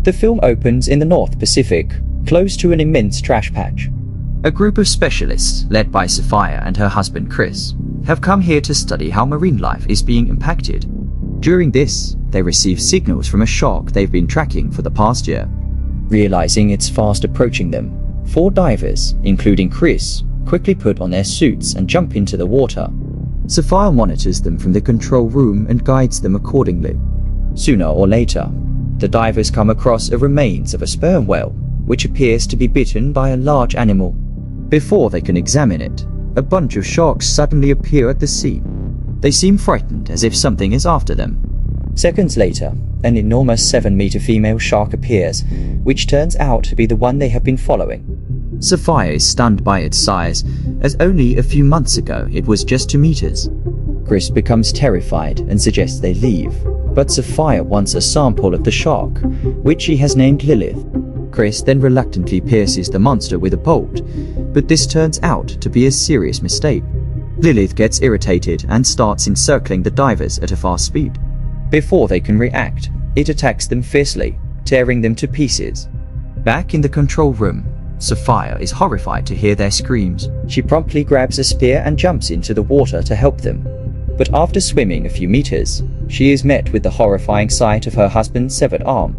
The film opens in the North Pacific, close to an immense trash patch. A group of specialists, led by Sophia and her husband Chris, have come here to study how marine life is being impacted. During this, they receive signals from a shark they've been tracking for the past year. Realizing it's fast approaching them, 4 divers, including Chris, quickly put on their suits and jump into the water. Sophia monitors them from the control room and guides them accordingly. Sooner or later, the divers come across the remains of a sperm whale, which appears to be bitten by a large animal. Before they can examine it, a bunch of sharks suddenly appear at the scene. They seem frightened, as if something is after them. Seconds later, an enormous 7-meter female shark appears, which turns out to be the one they have been following. Sophia is stunned by its size, as only a few months ago it was just 2 meters. Chris becomes terrified and suggests they leave, but Sophia wants a sample of the shark, which she has named Lilith. Chris then reluctantly pierces the monster with a bolt, but this turns out to be a serious mistake. Lilith gets irritated and starts encircling the divers at a fast speed. Before they can react, it attacks them fiercely, tearing them to pieces. Back in the control room, Sophia is horrified to hear their screams. She promptly grabs a spear and jumps into the water to help them. But after swimming a few meters, she is met with the horrifying sight of her husband's severed arm.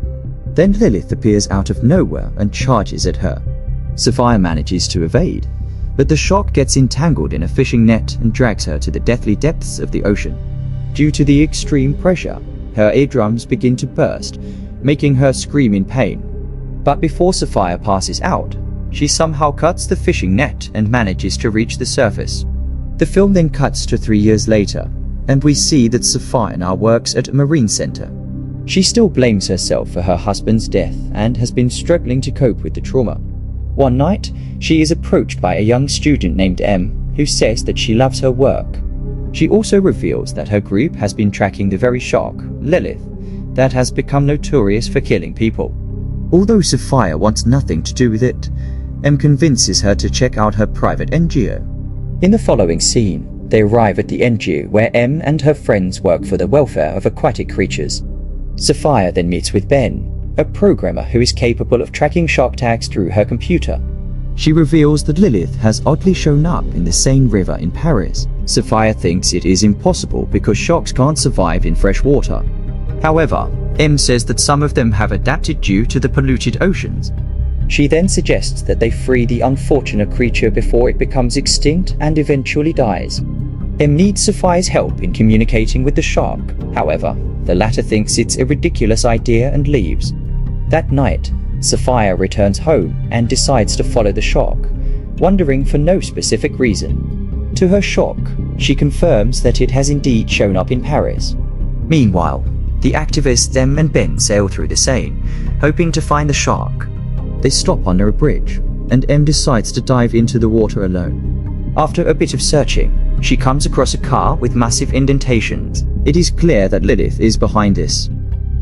Then Lilith appears out of nowhere and charges at her. Sophia manages to evade, but the shark gets entangled in a fishing net and drags her to the deathly depths of the ocean. Due to the extreme pressure, her eardrums begin to burst, making her scream in pain. But before Sophia passes out, she somehow cuts the fishing net and manages to reach the surface. The film then cuts to 3 years later, and we see that Sophia now works at a marine center. She still blames herself for her husband's death and has been struggling to cope with the trauma. One night, she is approached by a young student named M, who says that she loves her work. She also reveals that her group has been tracking the very shark, Lilith, that has become notorious for killing people. Although Sophia wants nothing to do with it, M convinces her to check out her private NGO. In the following scene, they arrive at the NGO where M and her friends work for the welfare of aquatic creatures. Sophia then meets with Ben, a programmer who is capable of tracking shark tags through her computer. She reveals that Lilith has oddly shown up in the Seine River in Paris. Sophia thinks it is impossible because sharks can't survive in fresh water. However, M says that some of them have adapted due to the polluted oceans. She then suggests that they free the unfortunate creature before it becomes extinct and eventually dies. M needs Sophia's help in communicating with the shark. However, the latter thinks it's a ridiculous idea and leaves. That night, Sophia returns home and decides to follow the shark, wondering for no specific reason. To her shock, she confirms that it has indeed shown up in Paris. Meanwhile, the activists M and Ben sail through the Seine, hoping to find the shark. They stop under a bridge, and M decides to dive into the water alone. After a bit of searching, she comes across a car with massive indentations. It is clear that Lilith is behind this.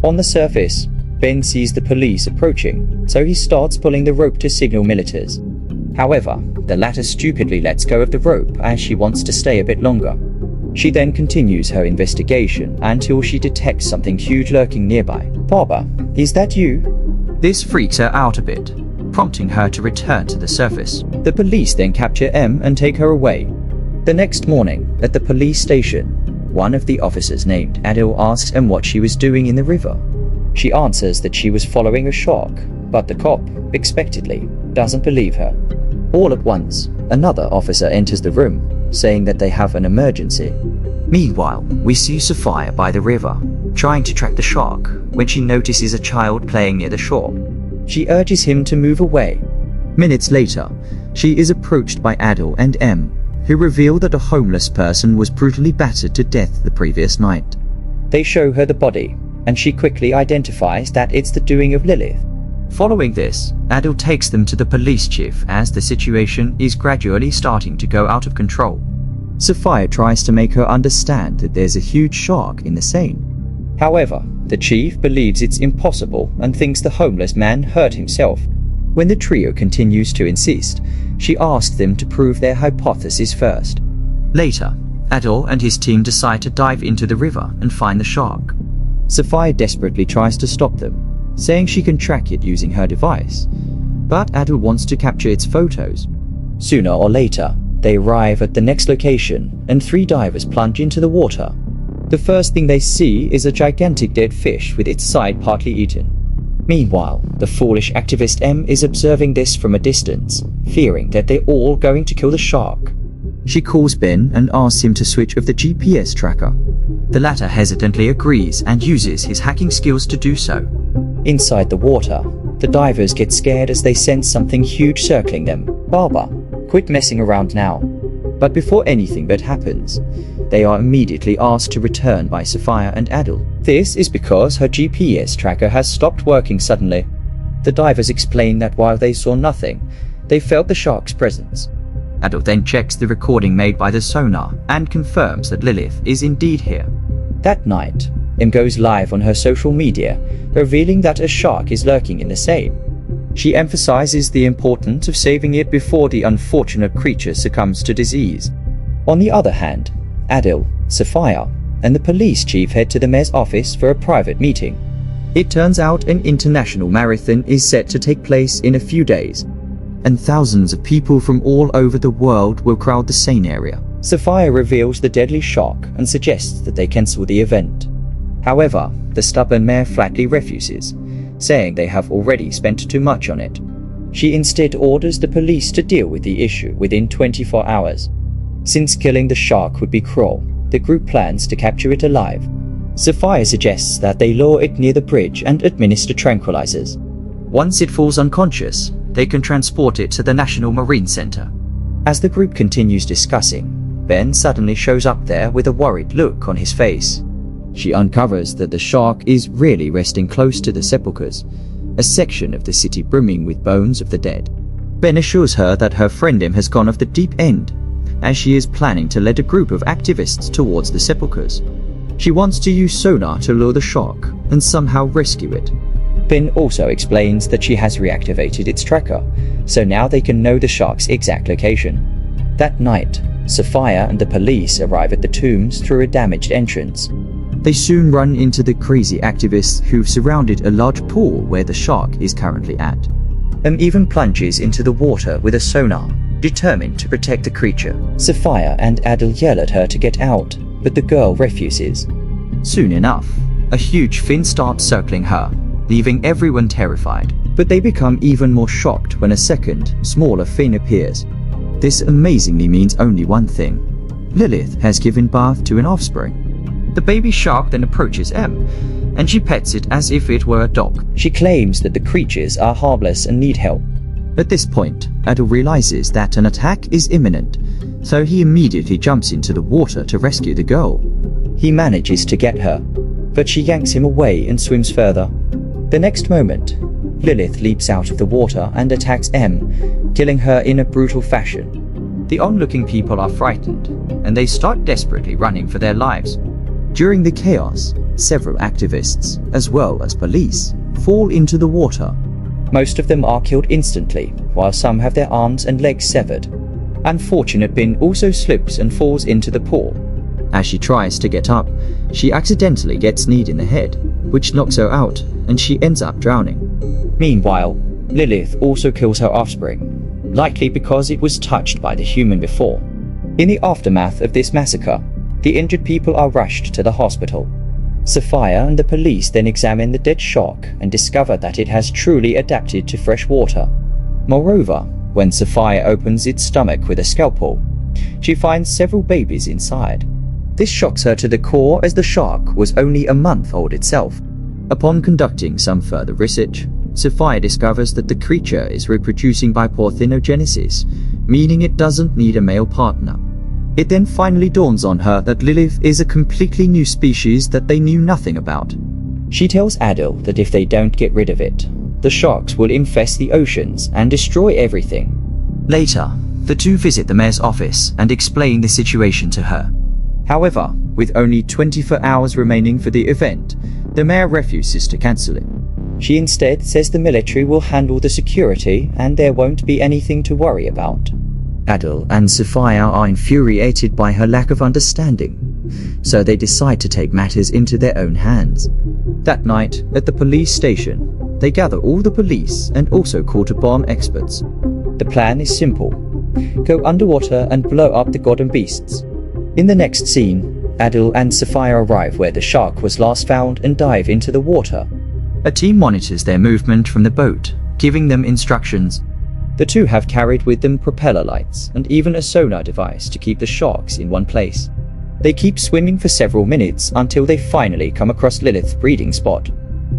On the surface, Ben sees the police approaching, so he starts pulling the rope to signal militaries. However, the latter stupidly lets go of the rope as she wants to stay a bit longer. She then continues her investigation until she detects something huge lurking nearby. "Barbara, is that you?" This freaks her out a bit, prompting her to return to the surface. The police then capture M and take her away. The next morning, at the police station, one of the officers named Adil asks M what she was doing in the river. She answers that she was following a shark, but the cop, expectedly, doesn't believe her. All at once, another officer enters the room, saying that they have an emergency. Meanwhile, we see Sophia by the river, trying to track the shark, when she notices a child playing near the shore. She urges him to move away. Minutes later, she is approached by Adil and M, who reveal that a homeless person was brutally battered to death the previous night. They show her the body, and she quickly identifies that it's the doing of Lilith. Following this, Adil takes them to the police chief as the situation is gradually starting to go out of control. Sophia tries to make her understand that there's a huge shark in the Seine. However, the chief believes it's impossible and thinks the homeless man hurt himself. When the trio continues to insist, she asks them to prove their hypothesis first. Later, Adil and his team decide to dive into the river and find the shark. Sophia desperately tries to stop them, saying she can track it using her device, but Adil wants to capture its photos. Sooner or later, they arrive at the next location and 3 divers plunge into the water. The first thing they see is a gigantic dead fish with its side partly eaten. Meanwhile, the foolish activist M is observing this from a distance, fearing that they're all going to kill the shark. She calls Ben and asks him to switch off the GPS tracker. The latter hesitantly agrees and uses his hacking skills to do so. Inside the water, the divers get scared as they sense something huge circling them. Barbara, quit messing around now. But before anything bad happens, they are immediately asked to return by Sophia and Adil. This is because her GPS tracker has stopped working suddenly. The divers explain that while they saw nothing, they felt the shark's presence. Adil then checks the recording made by the sonar and confirms that Lilith is indeed here. That night, M goes live on her social media, revealing that a shark is lurking in the same. She emphasizes the importance of saving it before the unfortunate creature succumbs to disease. On the other hand, Adil, Sophia, and the police chief head to the mayor's office for a private meeting. It turns out an international marathon is set to take place in a few days, and thousands of people from all over the world will crowd the same area. Sophia reveals the deadly shark and suggests that they cancel the event. However, the stubborn mayor flatly refuses, saying they have already spent too much on it. She instead orders the police to deal with the issue within 24 hours. Since killing the shark would be cruel, the group plans to capture it alive. Sophia suggests that they lure it near the bridge and administer tranquilizers. Once it falls unconscious, they can transport it to the National Marine Center. As the group continues discussing, Ben suddenly shows up there with a worried look on his face. She uncovers that the shark is really resting close to the sepulchres, a section of the city brimming with bones of the dead. Ben assures her that her friend M has gone off the deep end, as she is planning to lead a group of activists towards the sepulchres. She wants to use sonar to lure the shark and somehow rescue it. Ben also explains that she has reactivated its tracker, so now they can know the shark's exact location. That night, Sophia and the police arrive at the tombs through a damaged entrance. They soon run into the crazy activists who've surrounded a large pool where the shark is currently at. Even plunges into the water with a sonar, determined to protect the creature. Sophia and Adil yell at her to get out, but the girl refuses. Soon enough, a huge fin starts circling her, leaving everyone terrified. But they become even more shocked when a second, smaller fin appears. This amazingly means only one thing. Lilith has given birth to an offspring. The baby shark then approaches M, and she pets it as if it were a dog. She claims that the creatures are harmless and need help. At this point, Adil realizes that an attack is imminent, so he immediately jumps into the water to rescue the girl. He manages to get her, but she yanks him away and swims further. The next moment, Lilith leaps out of the water and attacks M, killing her in a brutal fashion. The onlooking people are frightened, and they start desperately running for their lives. During the chaos, several activists, as well as police, fall into the water. Most of them are killed instantly, while some have their arms and legs severed. Unfortunate Ben also slips and falls into the pool. As she tries to get up, she accidentally gets kneed in the head, which knocks her out, and she ends up drowning. Meanwhile, Lilith also kills her offspring, likely because it was touched by the human before. In the aftermath of this massacre, the injured people are rushed to the hospital. Sophia and the police then examine the dead shark and discover that it has truly adapted to fresh water. Moreover, when Sophia opens its stomach with a scalpel, she finds several babies inside. This shocks her to the core as the shark was only a month old itself. Upon conducting some further research, Sophia discovers that the creature is reproducing by parthenogenesis, meaning it doesn't need a male partner. It then finally dawns on her that Lilith is a completely new species that they knew nothing about. She tells Adil that if they don't get rid of it, the sharks will infest the oceans and destroy everything. Later, the two visit the mayor's office and explain the situation to her. However, with only 24 hours remaining for the event, the mayor refuses to cancel it. She instead says the military will handle the security and there won't be anything to worry about. Adil and Sophia are infuriated by her lack of understanding, so they decide to take matters into their own hands. That night, at the police station, they gather all the police and also call to bomb experts. The plan is simple. Go underwater and blow up the goddamn beasts. In the next scene, Adil and Sophia arrive where the shark was last found and dive into the water. A team monitors their movement from the boat, giving them instructions. The two have carried with them propeller lights and even a sonar device to keep the sharks in one place. They keep swimming for several minutes until they finally come across Lilith's breeding spot.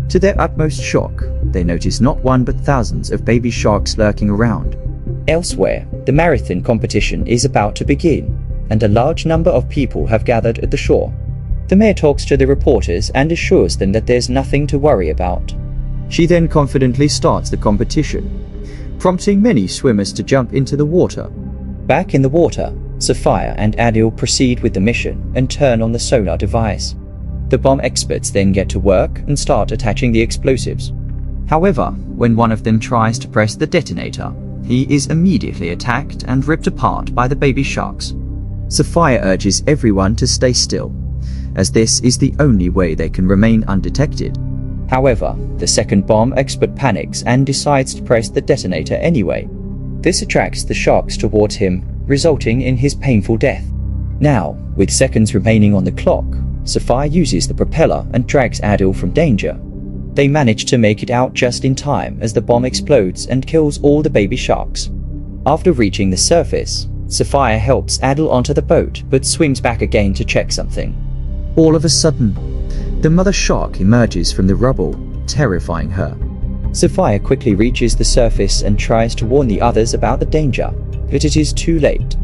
To their utmost shock, they notice not one but thousands of baby sharks lurking around. Elsewhere, the marathon competition is about to begin, and a large number of people have gathered at the shore. The mayor talks to the reporters and assures them that there's nothing to worry about. She then confidently starts the competition, prompting many swimmers to jump into the water. Back in the water, Sophia and Adil proceed with the mission and turn on the sonar device. The bomb experts then get to work and start attaching the explosives. However, when one of them tries to press the detonator, he is immediately attacked and ripped apart by the baby sharks. Sophia urges everyone to stay still, as this is the only way they can remain undetected. However, the second bomb expert panics and decides to press the detonator anyway. This attracts the sharks towards him, resulting in his painful death. Now, with seconds remaining on the clock, Sophia uses the propeller and drags Adil from danger. They manage to make it out just in time as the bomb explodes and kills all the baby sharks. After reaching the surface, Sophia helps Adil onto the boat but swims back again to check something. All of a sudden, the mother shark emerges from the rubble, terrifying her. Sophia quickly reaches the surface and tries to warn the others about the danger, but it is too late.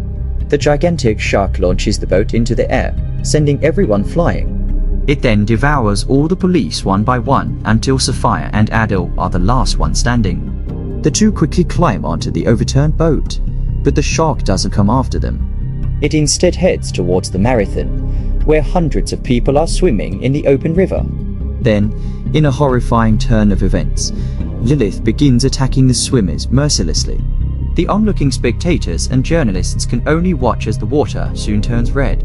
The gigantic shark launches the boat into the air, sending everyone flying. It then devours all the police one by one until Sophia and Adil are the last one standing. The two quickly climb onto the overturned boat, but the shark doesn't come after them. It instead heads towards the marathon, where hundreds of people are swimming in the open river. Then, in a horrifying turn of events, Lilith begins attacking the swimmers mercilessly. The onlooking spectators and journalists can only watch as the water soon turns red.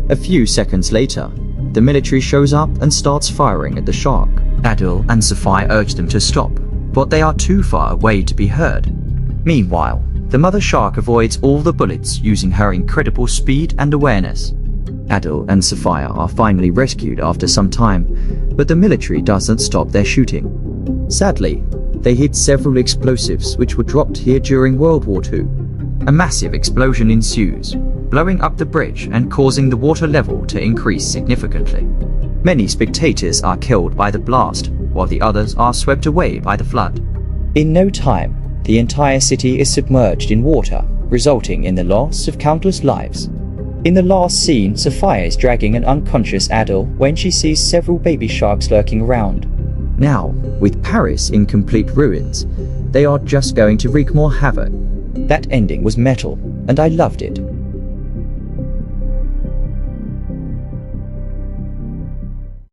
A few seconds later, the military shows up and starts firing at the shark. Adil and Sophia urge them to stop, but they are too far away to be heard. Meanwhile, the mother shark avoids all the bullets using her incredible speed and awareness. Adil and Sophia are finally rescued after some time, but the military doesn't stop their shooting. Sadly, they hit several explosives which were dropped here during World War II. A massive explosion ensues, blowing up the bridge and causing the water level to increase significantly. Many spectators are killed by the blast, while the others are swept away by the flood. In no time, the entire city is submerged in water, resulting in the loss of countless lives. In the last scene, Sophia is dragging an unconscious Adil when she sees several baby sharks lurking around. Now, with Paris in complete ruins, they are just going to wreak more havoc. That ending was metal, and I loved it.